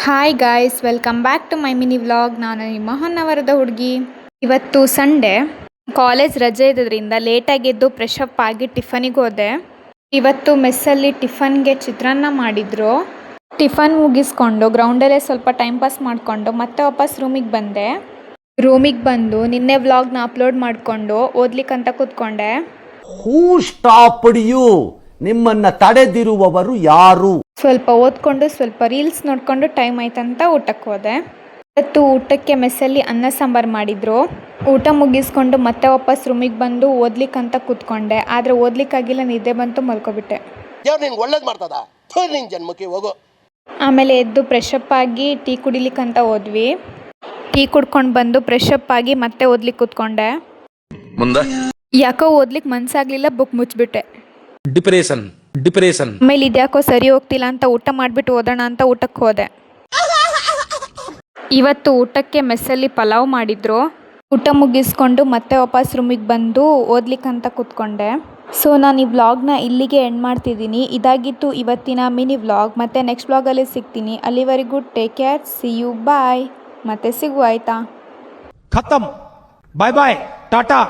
Hi guys, welcome back to my mini vlog. ನಾನು ನಿಮ್ಮ ಹೊನ್ನವರದ ಹುಡುಗಿ. ಇವತ್ತು ಸಂಡೇ, ಕಾಲೇಜ್ ರಜೆ ಇರೋದ್ರಿಂದ ಲೇಟಾಗಿ ಎದ್ದು ಫ್ರೆಶ್ ಅಪ್ ಆಗಿ ಟಿಫನಿಗೆ ಹೋದೆ. ಇವತ್ತು ಮೆಸ್ಸಲ್ಲಿ ಟಿಫನ್ಗೆ ಚಿತ್ರಾನ್ನ ಮಾಡಿದ್ರು. ಟಿಫನ್ ಮುಗಿಸ್ಕೊಂಡು ಗ್ರೌಂಡಲ್ಲೇ ಸ್ವಲ್ಪ ಟೈಮ್ ಪಾಸ್ ಮಾಡಿಕೊಂಡು ಮತ್ತೆ ವಾಪಸ್ ರೂಮಿಗೆ ಬಂದೆ. ರೂಮಿಗೆ ಬಂದು ನಿನ್ನೆ ವ್ಲಾಗ್ನ ಅಪ್ಲೋಡ್ ಮಾಡಿಕೊಂಡು ಓದ್ಲಿಕ್ಕಂತ ಕೂತ್ಕೊಂಡೆ. ಹೂ ಸ್ಟಾಪ್ಡ್ ಯು? ನಿಮ್ಮನ್ನ ತಡೆದಿರುವವರು ಯಾರು? ಸ್ವಲ್ಪ ಓದ್ಕೊಂಡು ಸ್ವಲ್ಪ ರೀಲ್ಸ್ ನೋಡಿಕೊಂಡು ಟೈಮ್ ಆಯ್ತಂತ ಊಟಕ್ಕೆ ಹೋದೆ. ಇವತ್ತು ಊಟಕ್ಕೆ ಮೆಸ್ಸಲ್ಲಿ ಅನ್ನ ಸಾಂಬಾರು ಮಾಡಿದ್ರು. ಊಟ ಮುಗಿಸ್ಕೊಂಡು ಮತ್ತೆ ವಾಪಸ್ ರೂಮಿಗೆ ಬಂದು ಓದ್ಲಿಕ್ಕಂತ ಕೂತ್ಕೊಂಡೆ. ಆದರೆ ಓದ್ಲಿಕ್ಕಾಗಿಲ್ಲ, ನಿದ್ದೆ ಬಂತು, ಮಲ್ಕೊಬಿಟ್ಟೆ. ಆಮೇಲೆ ಎದ್ದು ಫ್ರೆಶ್ ಅಪ್ ಆಗಿ ಟೀ ಕುಡಿಲಿಕ್ಕಂತ ಹೋದ್ವಿ. ಟೀ ಕುಡ್ಕೊಂಡು ಬಂದು ಫ್ರೆಶ್ ಅಪ್ ಆಗಿ ಮತ್ತೆ ಓದ್ಲಿಕ್ಕೆ ಕೂತ್ಕೊಂಡೆ. ಯಾಕೋ ಓದ್ಲಿಕ್ಕೆ ಮನ್ಸಾಗ್ಲಿಲ್ಲ, ಬುಕ್ ಮುಚ್ಚಿಬಿಟ್ಟೆ. ಡಿಪ್ರೆಷನ್ ಆಮೇಲೆ ಇದ್ಯಾಕೋ ಸರಿ ಹೋಗ್ತಿಲ್ಲ ಅಂತ ಊಟ ಮಾಡಿಬಿಟ್ಟು ಓದೋಣ ಅಂತ ಊಟಕ್ಕೆ ಹೋದೆ. ಇವತ್ತು ಊಟಕ್ಕೆ ಮೆಸ್ಸಲ್ಲಿ ಪಲಾವ್ ಮಾಡಿದ್ರು. ಊಟ ಮುಗಿಸ್ಕೊಂಡು ಮತ್ತೆ ವಾಪಸ್ ರೂಮಿಗೆ ಬಂದು ಓದ್ಲಿಕ್ಕಂತ ಕೂತ್ಕೊಂಡೆ. ಸೊ ನಾನು ಈ ವ್ಲಾಗ್ನ ಇಲ್ಲಿಗೆ ಎಂಡ್ ಮಾಡ್ತಿದ್ದೀನಿ. ಇದಾಗಿತ್ತು ಇವತ್ತಿನ ಮಿನಿ ವ್ಲಾಗ್. ಮತ್ತೆ ನೆಕ್ಸ್ಟ್ ವ್ಲಾಗಲ್ಲಿ ಸಿಗ್ತೀನಿ. ಅಲ್ಲಿವರೆಗೂ ಟೇಕ್ ಕೇರ್, ಸಿ ಯು, ಬಾಯ್. ಮತ್ತೆ ಸಿಗುವ, ಆಯ್ತಾ? ಖತಮ್, ಬಾಯ್ ಬಾಯ್, ಟಾಟಾ.